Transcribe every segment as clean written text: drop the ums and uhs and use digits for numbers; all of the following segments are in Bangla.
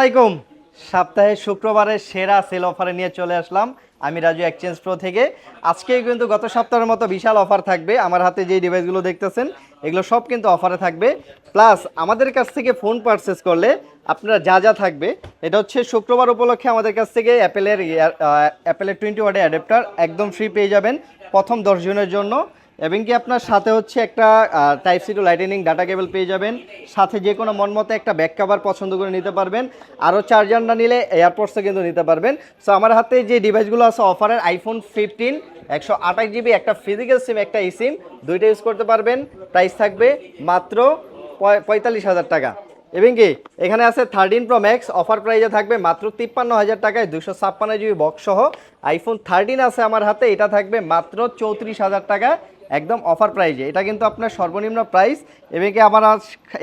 আলাইকুম। সপ্তাহে শুক্রবারে সেরা সেল অফারে নিয়ে চলে আসলাম আমি রাজু এক্সচেঞ্জ প্রো থেকে। আজকে কিন্তু গত সপ্তাহের মতো বিশাল অফার থাকবে। আমার হাতে যে ডিভাইসগুলো দেখতেছেন এগুলো সব কিন্তু অফারে থাকবে। প্লাস আমাদের কাছ থেকে ফোন পারচেস করলে আপনারা যা যা থাকবে, এটা হচ্ছে শুক্রবার উপলক্ষে আমাদের কাছ থেকে অ্যাপেলের 20 ওয়াটের অ্যাডাপ্টার একদম ফ্রি পেয়ে যাবেন প্রথম 10 জনের জন্য। এবং কি আপনার সাথে হচ্ছে একটা type C to lightning data cable পেয়ে যাবেন। সাথে যে কোনো মন মতো একটা ব্যাক কভার পছন্দ করে নিতে পারবেন। আরও চার্জার না নিলে এয়ারপডসও কিন্তু নিতে পারবেন। সো আমার হাতে যে ডিভাইসগুলো আছে অফারের আইফোন 15 128 জিবি, একটা ফিজিক্যাল সিম একটা ই সিম, দুইটা ইউজ করতে পারবেন। প্রাইস থাকবে মাত্র 45,000 টাকা। এবং কি এখানে আছে 13 প্রো ম্যাক্স, অফার প্রাইসে থাকবে মাত্র 53,000 টাকায় 256 জিবি বক্স সহ। আইফোন 13 আছে আমার হাতে, এটা থাকবে মাত্র 34,000 টাকা একদম অফার প্রাইজে। এটা কিন্তু আপনার সর্বনিম্ন প্রাইস। এবং কি আমার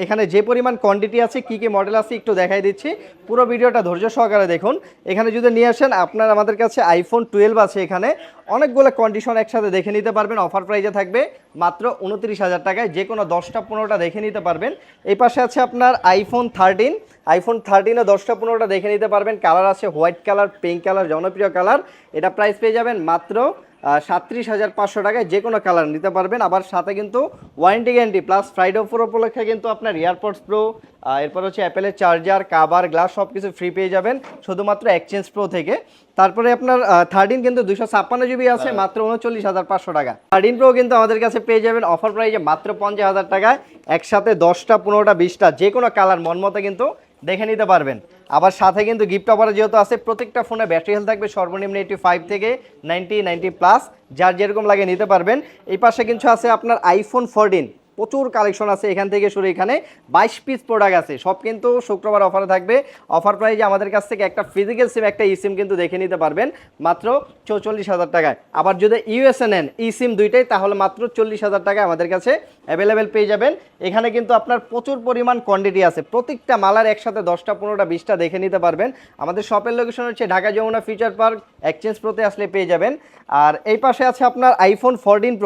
এখানে যে পরিমাণ কোয়ান্টিটি আছে, কী কী মডেল আছে একটু দেখাই দিচ্ছি। পুরো ভিডিওটা ধৈর্য সহকারে দেখুন। এখানে যদি নিয়ে আসেন আপনার আমাদের কাছে আইফোন 12 আছে, এখানে অনেকগুলো কন্ডিশন একসাথে দেখে নিতে পারবেন। অফার প্রাইজে থাকবে মাত্র 29,000 টাকায়, যে কোনো 10টা 15টা দেখে নিতে পারবেন। এই পাশে আছে আপনার আইফোন 13 10টা 15টা দেখে নিতে পারবেন। কালার আছে হোয়াইট কালার, পিঙ্ক কালার, জনপ্রিয় কালার। এটা প্রাইস পেয়ে যাবেন মাত্র 37,500 টাকায়, যে কোনো কালার নিতে পারবেন। আবার সাথে কিন্তু warranty guarantee plus Friday offer উপলক্ষে কিন্তু আপনার এয়ারপডস প্রো, এরপর হচ্ছে অ্যাপেলের চার্জার, কাভার, গ্লাস সব কিছু ফ্রি পেয়ে যাবেন শুধুমাত্র এক্সচেঞ্জ প্রো থেকে। তারপরে আপনার 13 কিন্তু 256 জিবি আছে মাত্র 39,500 টাকা। 13 প্রো কিন্তু আমাদের কাছে পেয়ে যাবেন অফার প্রাইজে মাত্র 50,000 টাকায়। একসাথে 10টা 15টা 20টা যে কোনো কালার মন মতো কিন্তু দেখে নিতে পারবেন। আবার সাথে কিন্তু গিফট অফারে যেহেতু আছে, প্রত্যেকটা ফোনে ব্যাটারি হেলথ থাকবে সর্বনিম্ন 85 থেকে 90 প্লাস, যার যেরকম লাগে নিতে পারবেন। এই পাশে কিন্তু আছে আপনার আইফোন 14, প্রচুর কালেকশন আছে এখান থেকে শুরু। এখানে 22 পিস প্রোডাক্ট আছে, সব কিন্তু শুক্রবার অফারে থাকবে। অফার প্রাইজে আমাদের কাছ থেকে একটা ফিজিক্যাল সিম একটা ই সিম কিন্তু দেখে নিতে পারবেন মাত্র 44,000 টাকায়। আবার যদি ইউএসএ নেন ই সিম দুইটাই, তাহলে মাত্র 40,000 টাকায় আমাদের কাছে অ্যাভেলেবেল পেয়ে যাবেন। এখানে কিন্তু আপনার প্রচুর পরিমাণ কোয়ান্টিটি আছে, প্রত্যেকটা মালার একসাথে 10টা 15টা 20টা দেখে নিতে পারবেন। আমাদের শপের লোকেশন হচ্ছে Dhaka Jamuna future Park, exchange প্রোতে আসলে পেয়ে যাবেন। আর এই পাশে আছে আপনার আইফোন 14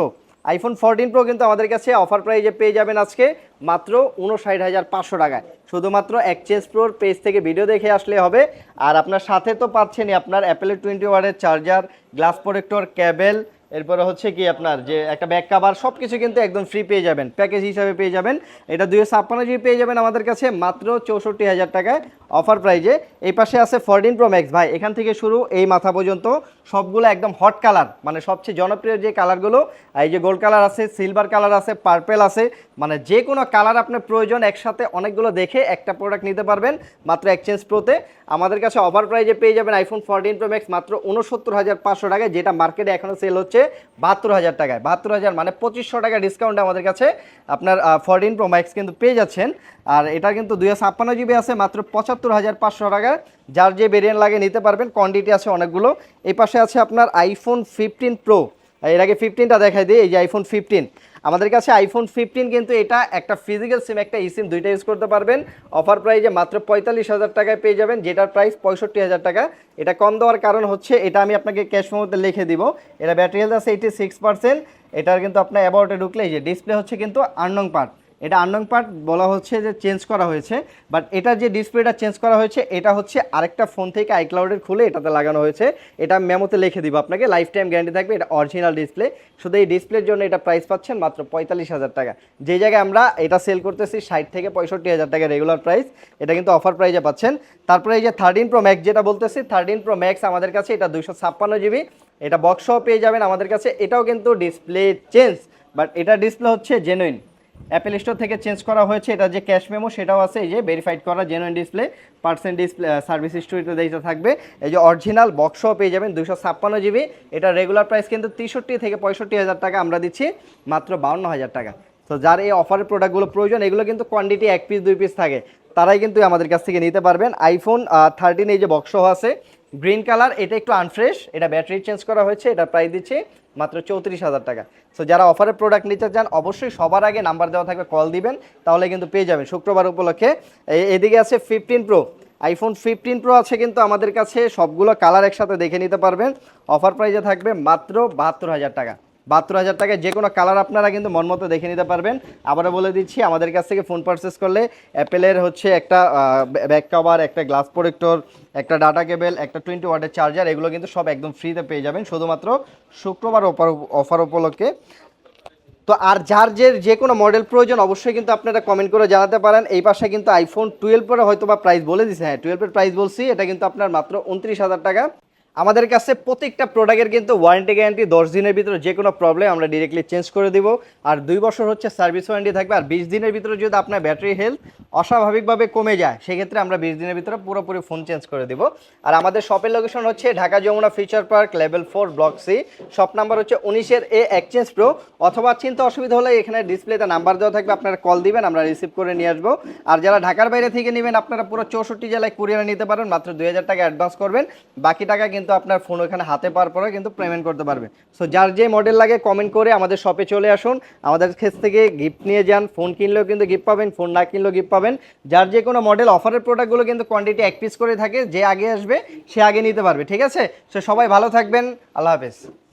প্রো কিন্তু আমাদের কাছে অফার প্রাইজে পেয়ে যাবেন আজকে মাত্র 59,500 টাকায়, শুধুমাত্র এক্সচেঞ্জ প্রোর পেজ থেকে ভিডিও দেখে আসলে হবে। আর আপনার সাথে তো পাচ্ছেনই আপনার অ্যাপেলের 20 ওয়াটের চার্জার, গ্লাস প্রোটেক্টর, কেবেল, এরপরে হচ্ছে কি আপনার যে একটা ব্যাক কাভার, সব কিছু কিন্তু একদম ফ্রি পেয়ে যাবেন, প্যাকেজ হিসাবে পেয়ে যাবেন। এটা 256 জিবি পেয়ে যাবেন আমাদের কাছে মাত্র 64,000 টাকায় অফার প্রাইজে। এই পাশে আছে 14 প্রো ম্যাক্স। ভাই এখান থেকে শুরু এই মাথা পর্যন্ত সবগুলো একদম হট কালার, মানে সবচেয়ে জনপ্রিয় যে কালারগুলো, এই যে গোল্ড কালার আছে, সিলভার কালার আছে, পার্পেল আছে, মানে যে কোনো কালার আপনার প্রয়োজন একসাথে অনেকগুলো দেখে একটা প্রোডাক্ট নিতে পারবেন মাত্র এক্সচেঞ্জ প্রোতে। আমাদের কাছে অফার প্রাইজে পেয়ে যাবেন আইফোন 14 প্রো ম্যাক্স মাত্র 69,500 টাকায়, যেটা মার্কেটে এখনও সেল হচ্ছে 72,000 টাকায়। 72,000 মানে 2500 টাকা ডিসকাউন্টে আমাদের কাছে আপনার 14 প্রো ম্যাক্স কিন্তু পেয়ে যাচ্ছেন। আর এটা কিন্তু 256 জিবি আছে মাত্র 75,500 টাকায়, যার যে ভেরিয়েন্ট লাগে নিতে পারবেন, কোয়ান্টিটি আছে অনেকগুলো। এই পাশে আছে আপনার আইফোন 15 প্রো, এর আগে 15টা দেখাই দিই। এই যে আইফোন 15 আমাদের কাছে আইফোন 15 কিন্তু এটা একটা ফিজিক্যাল সিম একটা ই সিম দুইটা ইউজ করতে পারবেন। অফার প্রাইজে মাত্র 45,000 টাকায় পেয়ে যাবেন, যেটার প্রাইস 65,000 টাকা। এটা কম দেওয়ার কারণ হচ্ছে, এটা আমি আপনাকে ক্যাশ মেমোতে লিখে দিব, এটা ব্যাটারি হেলথ আছে 86%। এটার কিন্তু আপনার অ্যাবাউটে ঢুকলে এই যে ডিসপ্লে হচ্ছে কিন্তু আননং পার্ট, এটা আননং পার্ট বলা হচ্ছে যে চেঞ্জ করা হয়েছে, বাট এটা যে ডিসপ্লেটা চেঞ্জ করা হয়েছে এটা হচ্ছে আরেকটা ফোন থেকে আইক্লাউডের খুলে এটাতে লাগানো হয়েছে। এটা মেমোতে লিখে দিব আপনাকে, লাইফ টাইম গ্যারান্টি থাকবে, এটা অরিজিনাল ডিসপ্লে। শুধু এই ডিসপ্লের জন্য এটা প্রাইস পাচ্ছেন মাত্র 45,000 টাকা, যে জায়গায় আমরা এটা সেল করতেছি 60 থেকে 65,000 টাকা রেগুলার প্রাইস, এটা কিন্তু অফার প্রাইজে পাচ্ছেন। তারপরে এই যে 13 প্রো ম্যাক্স যেটা বলতেছি, 13 প্রো ম্যাক্স আমাদের কাছে এটা 256 জিবি, এটা বক্সও পেয়ে যাবেন আমাদের কাছে। এটাও কিন্তু ডিসপ্লে চেঞ্জ, বাট এটা ডিসপ্লে হচ্ছে জেনুইন, অ্যাপেল স্টোর থেকে চেঞ্জ করা হয়েছে। এটা যে ক্যাশ মেমো সেটাও আছে, এই যে ভেরিফাইড করা genuine display, percent display service হিস্ট্রিতে দেখতে থাকবে। এই যে অরিজিনাল বক্সও পেয়ে যাবেন 256 জিবি। এটা রেগুলার প্রাইস কিন্তু 63 থেকে 65,000 টাকা, আমরা দিচ্ছি মাত্র 52,000 টাকা। তো যার এই অফারের প্রোডাক্টগুলো প্রয়োজন, এগুলো কিন্তু কোয়ান্টিটি 1 পিস 2 পিস থাকে, তারাই কিন্তু আমাদের কাছ থেকে নিতে পারবেন। আইফোন 13 এই যে বক্সও আছে গ্রিন কালার, এটা একটু আনফ্রেশ, এটা ব্যাটারি চেঞ্জ করা হয়েছে, এটা প্রাইস দিচ্ছে মাত্র 34,000 টাকা। সো যারা অফারের প্রোডাক্ট নিতে চান অবশ্যই সবার আগে নাম্বার দেওয়া থাকবে, কল দিবেন, তাহলে কিন্তু পেয়ে যাবেন শুক্রবার উপলক্ষে। এদিকে আছে 15 প্রো, আইফোন 15 প্রো আছে কিন্তু আমাদের কাছে, সবগুলো কালার একসাথে দেখে নিতে পারবেন। অফার প্রাইসে থাকবে মাত্র 72,000 টাকা। 72,000 টাকায় যে কোনো কালার আপনারা কিন্তু মন মতো দেখে নিতে পারবেন। আবারও বলে দিচ্ছি, আমাদের কাছ থেকে ফোন পারচেস করলে অ্যাপেলের হচ্ছে একটা ব্যাক কভার, একটা গ্লাস প্রোটেক্টর, একটা ডাটা কেবল, একটা 20 ওয়াটের চার্জার, এগুলো কিন্তু সব একদম ফ্রিতে পেয়ে যাবেন শুধুমাত্র শুক্রবার অফার উপলক্ষে। তো আর যার যে কোনো মডেল প্রয়োজন অবশ্যই কিন্তু আপনারা কমেন্ট করে জানাতে পারেন। এই পাশে কিন্তু আইফোন 12 পরে হয়তো বা প্রাইস বলে দিছে, হ্যাঁ 12 এর প্রাইস বলছি, এটা কিন্তু আপনার মাত্র 29,000 টাকা। আমাদের কাছে প্রত্যেকটা প্রোডাক্টের কিন্তু ওয়ারেন্টি গ্যারান্টি 10 দিনের ভিতরে যে কোনো প্রবলেম আমরা ডিরেক্টলি চেঞ্জ করে দিব। আর 2 বছর হচ্ছে সার্ভিস ওয়ারেন্টি থাকবে। আর 20 দিনের ভিতরে যদি আপনার ব্যাটারি হেলথ অস্বাভাবিকভাবে কমে যায় সেক্ষেত্রে আমরা 20 দিনের ভিতরে পুরোপুরি ফোন চেঞ্জ করে দিব। আর আমাদের শপের লোকেশন হচ্ছে Dhaka Jamuna future park level 4 block C, shop number হচ্ছে 19 এ এক্সচেঞ্জ প্রো। অথবা চিন্তা অসুবিধা হলে এখানে ডিসপ্লেতে নাম্বার দেওয়া থাকবে, আপনারা কল দিবেন, আমরা রিসিভ করে নিয়ে আসবো। আর যারা ঢাকার বাইরে থেকে নেবেন আপনারা পুরো 64 জেলায় কুরিয়ারে নিতে পারেন, মাত্র 2,000 টাকা অ্যাডভান্স করবেন, বাকি টাকা কিন্তু আপনার ফোন ওখানে হাতে পাওয়ার পরে কিন্তু পেমেন্ট করতে পারবেন। সো যার যে মডেল লাগে কমেন্ট করে আমাদের শপে চলে আসুন, আমাদের কাছ থেকে গিফট নিয়ে যান। ফোন কিনলেও কিন্তু গিফট পাবেন, ফোন না কিনলেও গিফট পাবেন। যার যে কোনো মডেল অফারের প্রোডাক্টগুলো কিন্তু কোয়ান্টিটি 1 পিস করে থাকে, যে আগে আসবে সে আগে নিতে পারবে, ঠিক আছে? সো সবাই ভালো থাকবেন, আল্লাহ হাফেজ।